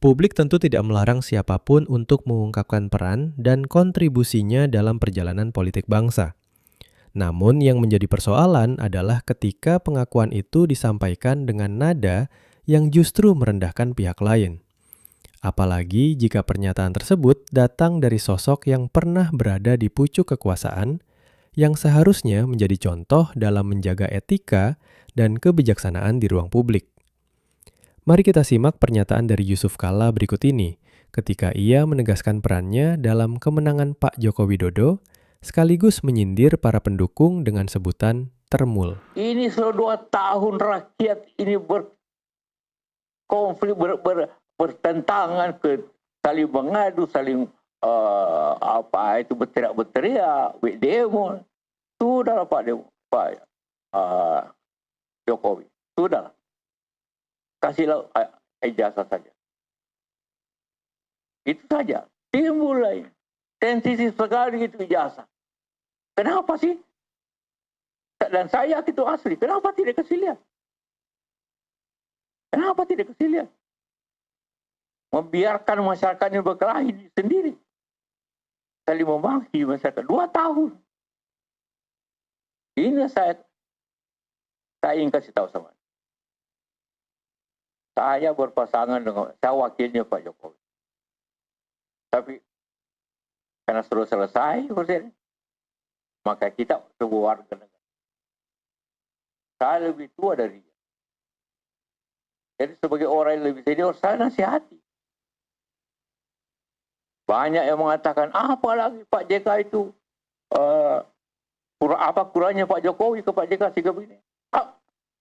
Publik tentu tidak melarang siapapun untuk mengungkapkan peran dan kontribusinya dalam perjalanan politik bangsa. Namun yang menjadi persoalan adalah ketika pengakuan itu disampaikan dengan nada yang justru merendahkan pihak lain. Apalagi jika pernyataan tersebut datang dari sosok yang pernah berada di pucuk kekuasaan, yang seharusnya menjadi contoh dalam menjaga etika dan kebijaksanaan di ruang publik. Mari kita simak pernyataan dari Yusuf Kala berikut ini, ketika ia menegaskan perannya dalam kemenangan Pak Joko Widodo, sekaligus menyindir para pendukung dengan sebutan termul. Ini sudah 2 tahun rakyat ini berkonflik, bertentangan, saling mengadu, saling berteriak-berteriak, demo. Sudahlah Pak Jokowi, sudah. Kasihlah ijazah saja. Itu saja. Timbul lagi. Sensitif sekali itu ijazah. Kenapa sih? Dan saya itu asli. Kenapa tidak kasih lihat? Kenapa tidak kasih lihat? Membiarkan masyarakatnya berkelahi sendiri. Saling memaki masyarakat. 2 tahun. Ini saya ingin kasih tahu sama. Saya berpasangan dengan, saya wakilnya Pak Jokowi. Tapi karena sudah selesai proses, maka kita sebuah warga negara. Saya lebih tua dari dia. Jadi sebagai orang yang lebih senior, saya nasihati. Banyak yang mengatakan, apalagi Pak JK itu, apa kurangnya Pak Jokowi ke Pak JK sehingga begini.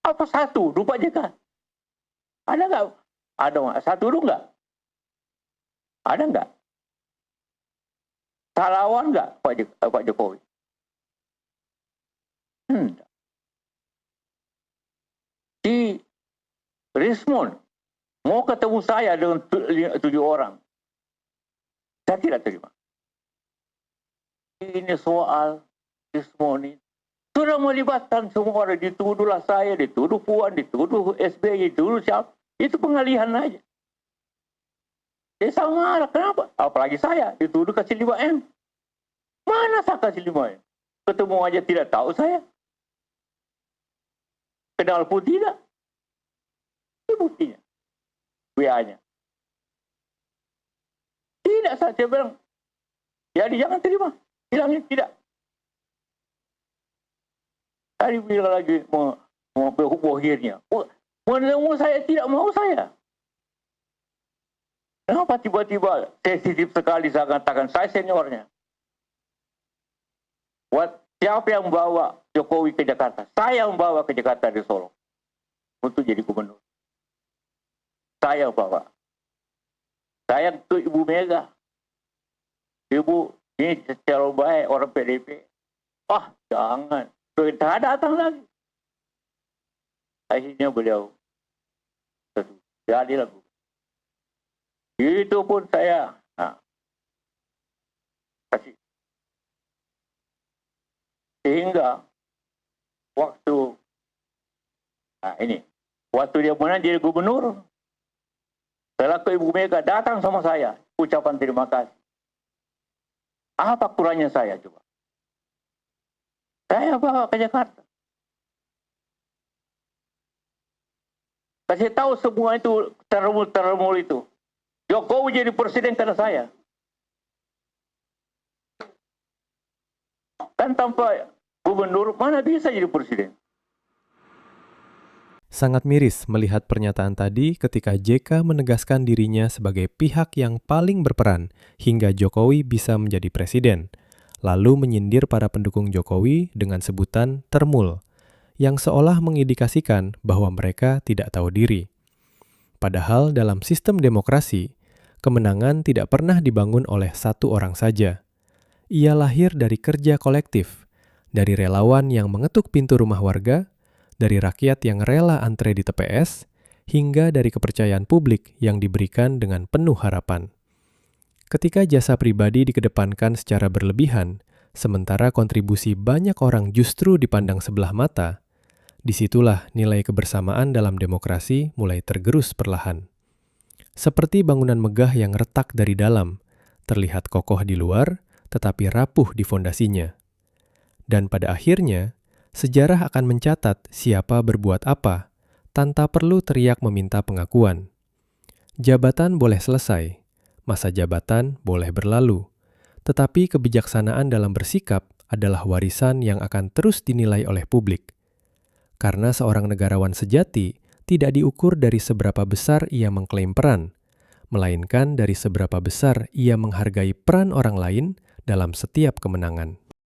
Apa satu, Pak JK? Ada nggak? Ada satu dulu nggak? Ada nggak? Salawan nggak Pak Jokowi? Si Rismon mau ketemu saya dengan 7 orang. Saya tidak terima. Ini soal Rismon ini sudah melibatkan semua orang, dituduhlah saya, dituduh Puan, dituduh SBY, dituduh siapa. Itu pengalihan aja. Dia sama marah, kenapa? Apalagi saya, dituduh kasih 5M. Mana saya kasih 5M? Ketemu aja tidak tahu saya. Kenal pun tidak. Itu buktinya. WA-nya. Tidak, saya bilang. Jadi jangan terima. Bilangnya tidak. Tadi bilang lagi mau bohirnya. Menemu saya tidak mau saya. Kenapa tiba-tiba sensitif sekali saya katakan saya seniornya? Siapa yang membawa Jokowi ke Jakarta? Saya membawa ke Jakarta dari Solo untuk jadi gubernur. Saya bawa. Saya ke Ibu Mega. Ibu ini secara baik orang PDP. Jangan. Tidak datang lagi. Akhirnya beliau jadilah. Itu pun saya kasih. Sehingga waktu dia menang jadi gubernur, setelah ke Ibu Mega datang sama saya, ucapan terima kasih. Apa kurangnya saya coba? Saya bawa ke Jakarta. Kasih tahu semua itu termul itu. Jokowi jadi presiden karena saya. Kan tanpa gubernur mana bisa jadi presiden? Sangat miris melihat pernyataan tadi ketika JK menegaskan dirinya sebagai pihak yang paling berperan hingga Jokowi bisa menjadi presiden, lalu menyindir para pendukung Jokowi dengan sebutan termul, yang seolah mengindikasikan bahwa mereka tidak tahu diri. Padahal dalam sistem demokrasi, kemenangan tidak pernah dibangun oleh satu orang saja. Ia lahir dari kerja kolektif, dari relawan yang mengetuk pintu rumah warga, dari rakyat yang rela antre di TPS, hingga dari kepercayaan publik yang diberikan dengan penuh harapan. Ketika jasa pribadi dikedepankan secara berlebihan, sementara kontribusi banyak orang justru dipandang sebelah mata, disitulah nilai kebersamaan dalam demokrasi mulai tergerus perlahan. Seperti bangunan megah yang retak dari dalam, terlihat kokoh di luar, tetapi rapuh di fondasinya. Dan pada akhirnya, sejarah akan mencatat siapa berbuat apa, tanpa perlu teriak meminta pengakuan. Jabatan boleh selesai, masa jabatan boleh berlalu, tetapi kebijaksanaan dalam bersikap adalah warisan yang akan terus dinilai oleh publik. Karena seorang negarawan sejati tidak diukur dari seberapa besar ia mengklaim peran, melainkan dari seberapa besar ia menghargai peran orang lain dalam setiap kemenangan.